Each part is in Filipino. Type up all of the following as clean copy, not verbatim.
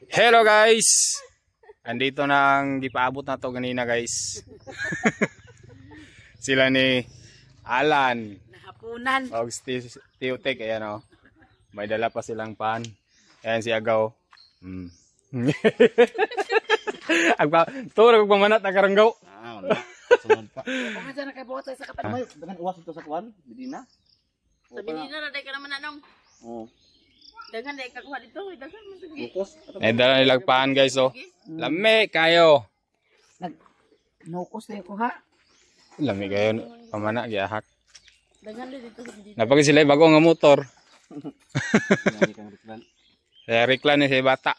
Hello guys! Andito na ang gipaabot na to ganina guys. Sila ni Alan. Nahapunan. O Tiotek, ayan o. May dala pa silang pan. Ayan si Agaw. Turag pamanat na karanggaw. Wala. Sunod pa. Kung dyan na kayo buhat sa kapat. May dengan uwas ito sa kuwan, Medina. Sa Medina na dahil ka naman anong. Oo. Dagan dahil kakuha dito. Dagan mo sige. Bukos. May dala nilang pan guys o. Lami kayo. Nukos na yung kuha. Lami kayo. Pamana, giyahak. Dagan dito sa Medina. Napagin sila yung bago nga motor. Nani kang riklan. Kaya riklan ni si bata.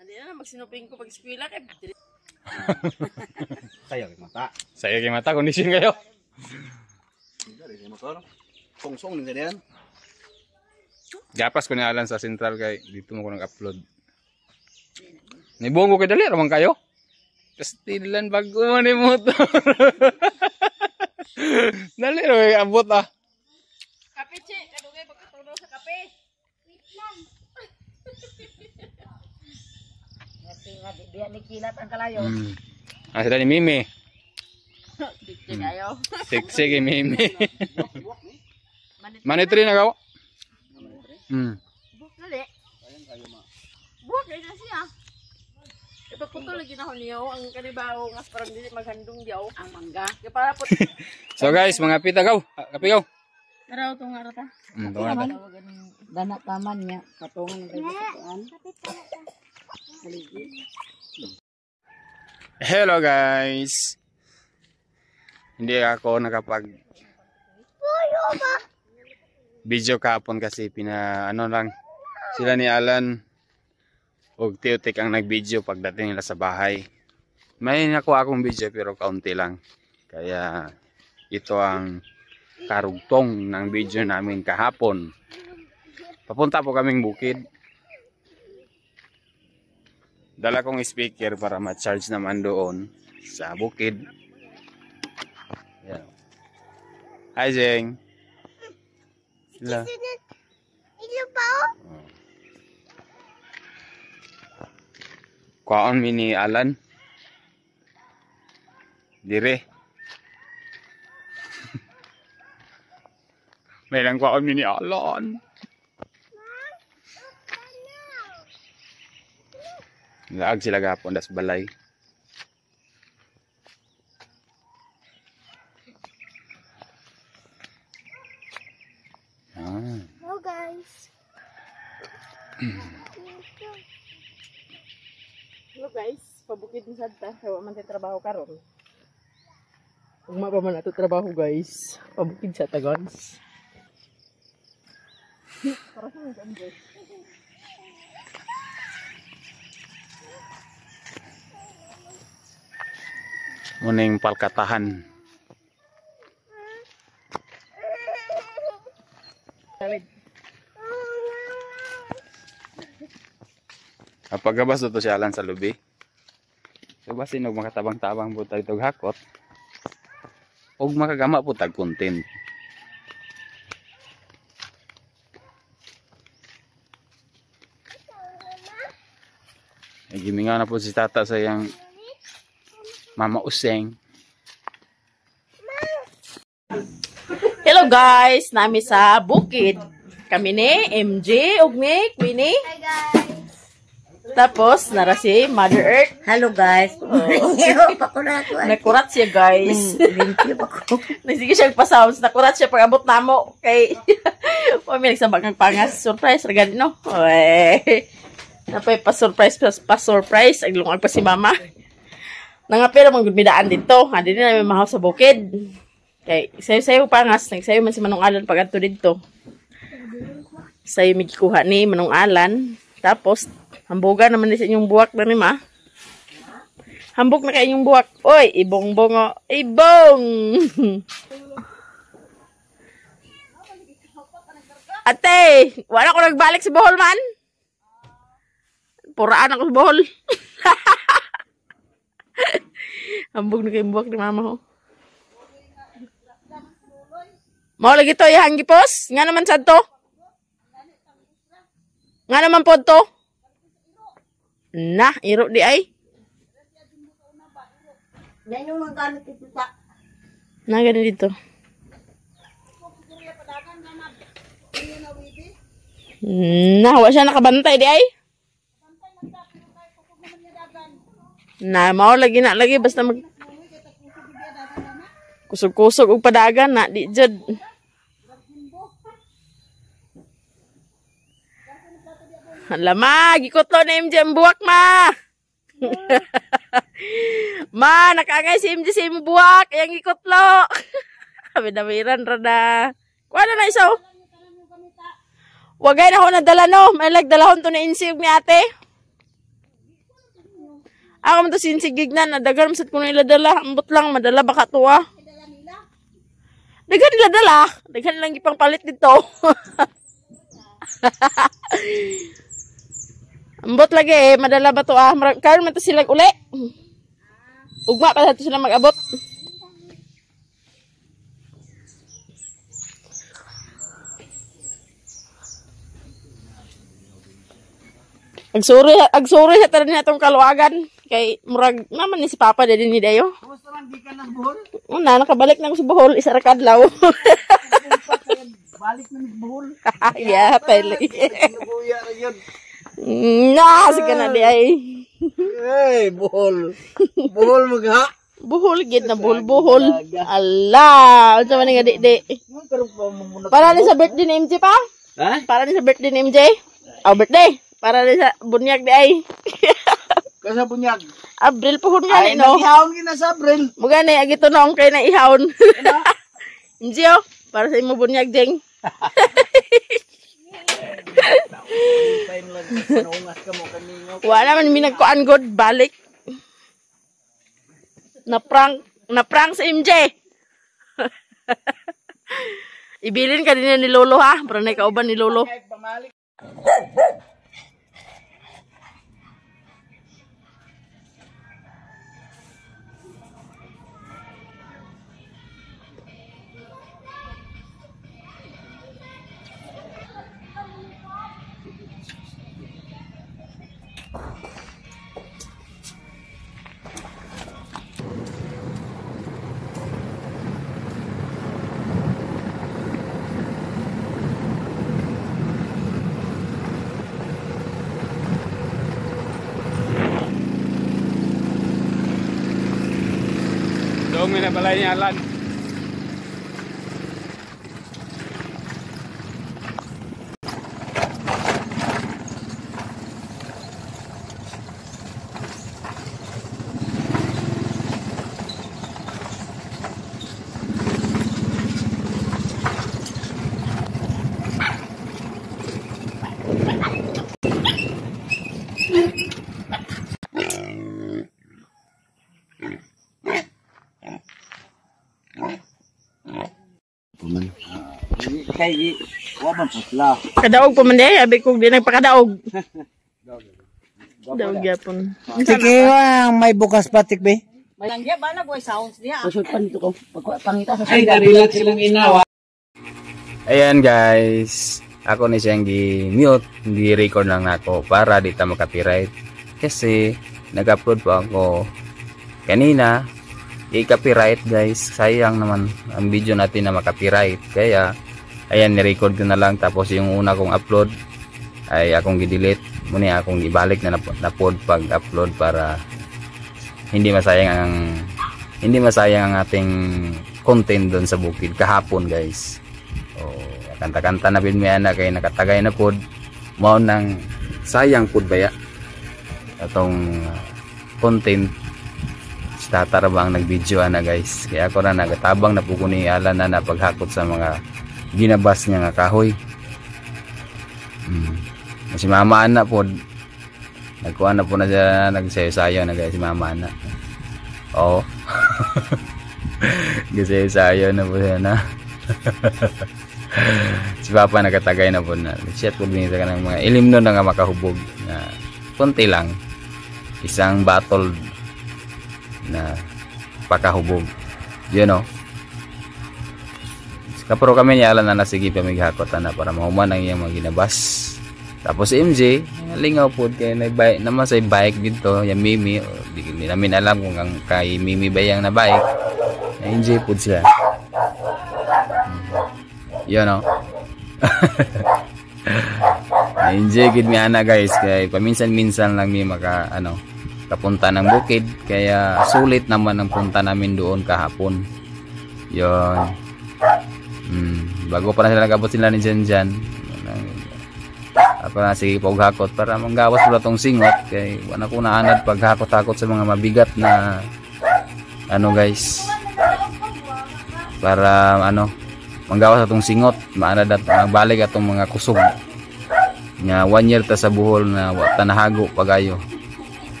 Hindi na magsinuping ko pag eskwela kay Sayang yung mata. Saya kay mata, kondisyon kayo. Dari sa motor. Songsong din yan. Gapas ko ni Alan sa Central kay dito mo ko nag-upload. Nibuong ko kay dali ramang kayo. Pastilan bago mo ni motor. Dali ro abot ah. kape che, kadugay pagkatulo sa kape. Wait lang. Kasi nga di ni kilat ang kalayo. Ah, sila ni Mimi. Dikti kayo. Siksi kay Mimi. Manitri na kaw. Buhok na di. Buhok na siya. Ipagpunto lagi na niyo ang kanibaw nga parang dili maghandong diaw ang mangga. Kaya para po. So guys, mga pita gaw. Kape gaw. Taraw tong arata. Tungan. Dana taman niya katungan ng kaibigan. Hello guys. Hindi ako nakapag video kahapon kasi ano lang sila ni Alan ug Tiotek ang nag-video pagdating nila sa bahay. May nakuha akong video pero kaunti lang. Kaya ito ang karugtong ng video namin kahapon. Papunta po kaming bukid. Dala kong speaker para ma-charge naman doon sa bukid. Yan. Hi Jeng. Sila. Ilo pa oh. Kuhaan mi ni Alan. Dire. May lang kuhaan mi ni Alan. Laag sila gapon das balay. Hello guys. Hello guys, pabukid ni Sadta. Sawa man tayo trabaho karon. Ugma pa man ato trabaho guys. Pabukid sa Tagans. Para sa mga guys. Muning palkatahan. Tawid. Pagabas to si Alan sa lubi. So basin og makatabang-tabang po tayo itong hakot. Og makagama po tag content. Giminga na po si tata sa yang Mama Useng. Hello guys, nami sa bukid. Kami ni MJ ug ni Queenie. Hi guys. Tapos nara si Mother Earth. Hello guys. Nakurat siya guys. Nagsige siya pa-sounds. Nakurat siya pag abot namo kay may nagsabag ng pangas. Surprise ragad no. Oy. Napay pa-surprise ang lungag pa si Mama. Nangapira mong gudmidaan dito. Hindi na namin mahaw sa bukid. Kay sayo-sayo pangas. Nagsayo man si Manong Alan pag ato dito. Sayo may kikuha ni Manong Alan. Tapos, hambugan naman sa inyong buwak na ni Ma. Hambog na kayo inyong buwak. Oy, ibong-bong o. Ibong! Ate, wala ko nagbalik si Bohol man. Puraan ako sa Bohol. Hambog na kayong buwak ni Mama ho. Mao lagi to ihang gipos? Nga naman sad to? Nga naman po to? Na, iro di ay. Yan yung mga gamit ito sa... Na, ganun dito. Na, wa siya nakabantay di ay. Na, mao lagi na lagi basta mag kusog-kusog og padagan na di jud. Hala, gikutlo na MJ ang buwak, ma. Ma, nakaangay si MJ sa imong buwak. Yang gikutlo. Binawiran rada. Kuha na na isaw. Wagay na ako nadala, no. May dalahon to na insig ni ate. Ako man to sinsigig na. Nadagan masat ko na iladala. Ambot lang, madala baka to ah. Dagan nila dala. Dagan lang ipang palit dito. Ambot lagi eh, madala ba to ah? Karon man to sila uli. Ugma pa to sila mag-abot. Agsuri sa tanan natong kaluwagan. Kay murag naman ni si Papa daddy ni Dayo. Kumusta lang di ka ng Bohol? Una, nakabalik na ko sa Bohol, isa ra kadlaw. Balik na ng Bohol. Yeah, tayli. Nabuya na yun. Na, sige na di ay. Hey, Bohol. Bohol magha. Buhol gid na buhol. Ala, unsa man nga di. Para ni sa birthday ni MJ pa? Ha? Para ni sa birthday ni MJ? Oh, birthday. Para ni sa bunyag di ay. Kasa bunyag. Abril po nga Ay, ni no. nagihawon kita sa Abril. Muga ni agito noong kay na ihawon. MJ oh, para sa imo bunyag jeng. Wala man mi nagkuan god balik. Na prank sa MJ. Ibilin ka din ni Lolo ha, para na kauban ni Lolo. Doon na balay ni Alan. Kay waman putla. Kadaog pa man day, abi ko di nagpakadaog. Daog gyapon. Sige may bukas patik be. Langya ba na boy sounds niya? Kusod pa dito ko. Pangita sa ay darilat silang inawa. Ayan guys. Ako ni siyang gi-mute, hindi record lang nako para di ta maka-copyright. Kasi nag-upload po ako kanina. I-copyright guys. Sayang naman ang video natin na maka-copyright. Kaya ayan, ni-record ko na lang. Tapos yung una kong upload ay akong gi-delete. Muna akong ibalik na na-pod pag-upload para hindi masayang ang ating content doon sa bukid kahapon guys. O, kanta-kanta na binmiyan na kay nakatagay na pod. Mao nang sayang pod baya atong content. Tatarabang nag-video na guys. Kaya ako na nagatabang na po ko ni Alan na napaghakot sa mga ginabas niya nga kahoy. Si Mama Ana po nagkuha na po na siya, nagsayo-sayo na guys si Mama Ana. Oo. Nagsayo-sayo na po siya na. Si Papa nagkatagay na po na. Nag-chat po din sa kanang mga ilimno na nga makahubog na konti lang. Isang battle na pakahubog. You know. Kapro kami ni Alan na sige pamighakot na para mahuman ang iyang mga ginabas. Tapos si MJ, lingaw po kay nagbike naman sa bike dito, yung Mimi, di namin alam kung ang kay Mimi ba yung na bike. Na-enjoy po siya. Yun o. Na-enjoy gid mi ana guys, kay paminsan-minsan lang mi kapunta ng bukid, kaya sulit naman ang punta namin doon kahapon. Yun. Bago pa na sila nagabot sila ni Janjan. Ako na sige paghakot para manggawas pala tong singot kay wala ko naanad paghakot-hakot sa mga mabigat na guys. Para manggawas atong singot, maanad at balik atong mga kusog. Nga 1 year ta sa Bohol na wa ta nahago pagayo.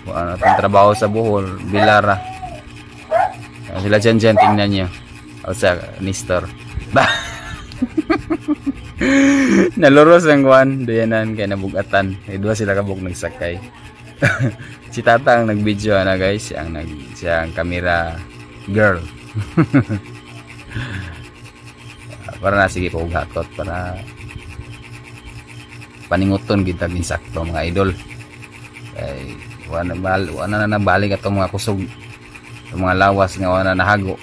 Wala atong trabaho sa Bohol, Bilara. Sila Janjan tingnan niyo. Sa Nestor. Naluros ang kwan, dayanan kay nabugatan. Dua sila kabuk nagsakay. Si Tata ang nag-video guys, siyang camera girl. Para na sige paghatot para paninguton kita ginsakto mga idol. Kay wala na nabalik atong mga kusog. Mga lawas nga wala nahago.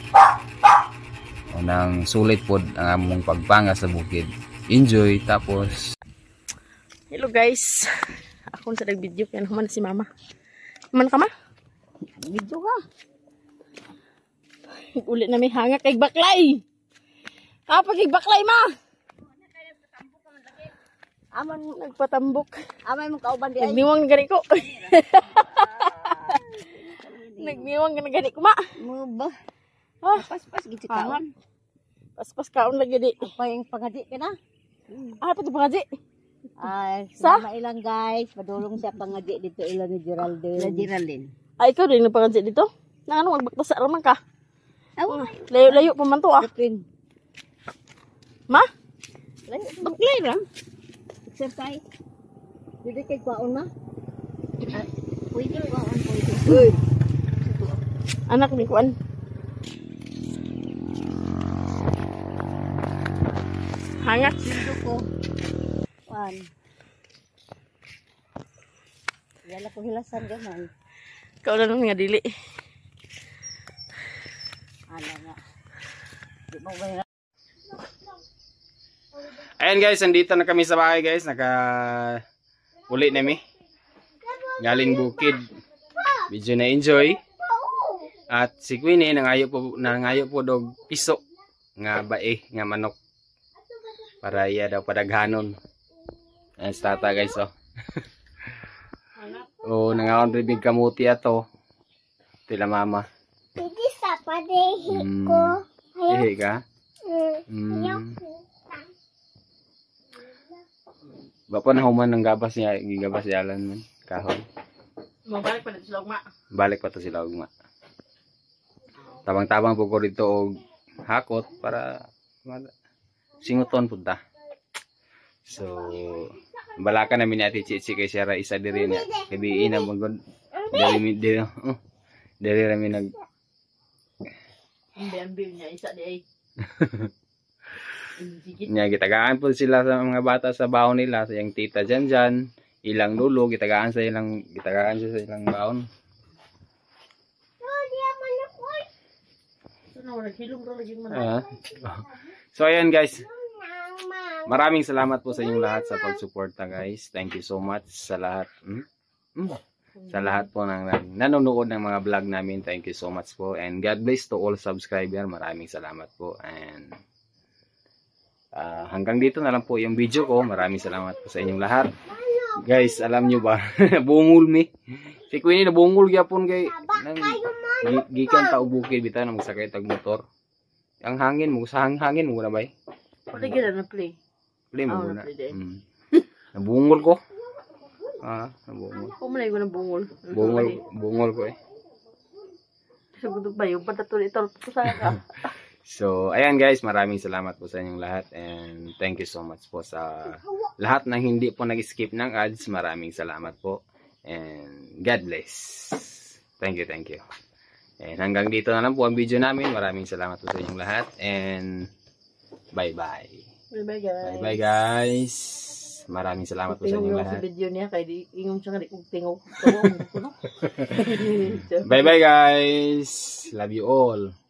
Nang sulit pod ang among pagpanga sa bukid. Enjoy tapos. Hello guys. Ako sa nag-video kaya naman si Mama. Man ka ma? Video ka. Ulit na may hanga kay baklay. Pag baklay ma. Aman nagpatambok. Amay mo kauban di ay. Nagmiwang na gani ko. Nagmiwang na gani ko ma. Mo ba? Pas-pas gid ka. Kaon. Pas-pas kaon lagi di. Pa yung pangadi ka na. Pati pangaji. Ay, Sa? sama ilang guys, padulong siya pangadi dito ilan ni Geraldine. Na Geraldine. Ay ikaw din nagpangaji dito. Na magbaktas sa raman ka. Aw, Layo-layo pa man to ah. Pin. Ma? Baklay lang. Exercise. Dili kay kwaon ma. Pwede kwaon pwede. Anak ni kuan. Hangat. Dito ko. Kuan. Yala ko hilasan gaman. Ikaw na nung nga dili. Ala nga. Di mo ba Ayan guys, andito na kami sa bahay guys. Uli na mi. Galing bukid. Medyo na enjoy. At si Queenie nangayo po dog piso nga bae nga manok. Para iya daw padaghanon. Ayan sa Tata guys oh. Oh, nangaon ribig kamuti ato. Tila mama. Hindi sa padehi ko. Ihi ka? Bapa na human ng gabas niya, gigabas yalan man kahon. Mabalik pa na sila ugma. Balik pa to sila ugma. Tabang-tabang po ko dito og hakot para singuton punta. So balaka namin ni Ate Chichi kay siya ra isa diri na kay ina magod diri rami nag Ambil niya isa di ay. nya gitagaan po sila sa mga bata sa baon nila sa yang tita Janjan, ilang lulo gitagaan sa ilang baon. So ayan guys. Maraming salamat po sa inyong lahat sa pagsuporta guys. Thank you so much sa lahat. Sa lahat po ng nanonood ng mga vlog namin. Thank you so much po. And God bless to all subscriber. Maraming salamat po. And hanggang dito na lang po yung video ko. Maraming salamat po sa inyong lahat. Guys, alam nyo ba? Bungol mi. Si Queenie na bungol gyapon kay gikan ta ubukid bitaw nang sakay tag motor. Ang hangin mo sa hangin mo na bay. Pwede gila na play. Play mo Oh, na. na-play din. Nabungol ko. Nabungol. Kumalay ko ng bungol. Bungol ko eh. Sagot ba yung patatuloy ito sa ka. So, ayan guys, maraming salamat po sa inyong lahat and thank you so much po sa lahat na hindi po nag-skip ng ads. Maraming salamat po and God bless. Thank you, thank you. And hanggang dito na lang po ang video namin. Maraming salamat po sa inyong lahat and bye-bye. Bye-bye guys. Bye-bye guys. Maraming salamat po sa Tingog inyo yung sa lahat. video niya kay di ingong siya nga di kong tingog. Tawag ko no. Bye bye guys. Love you all.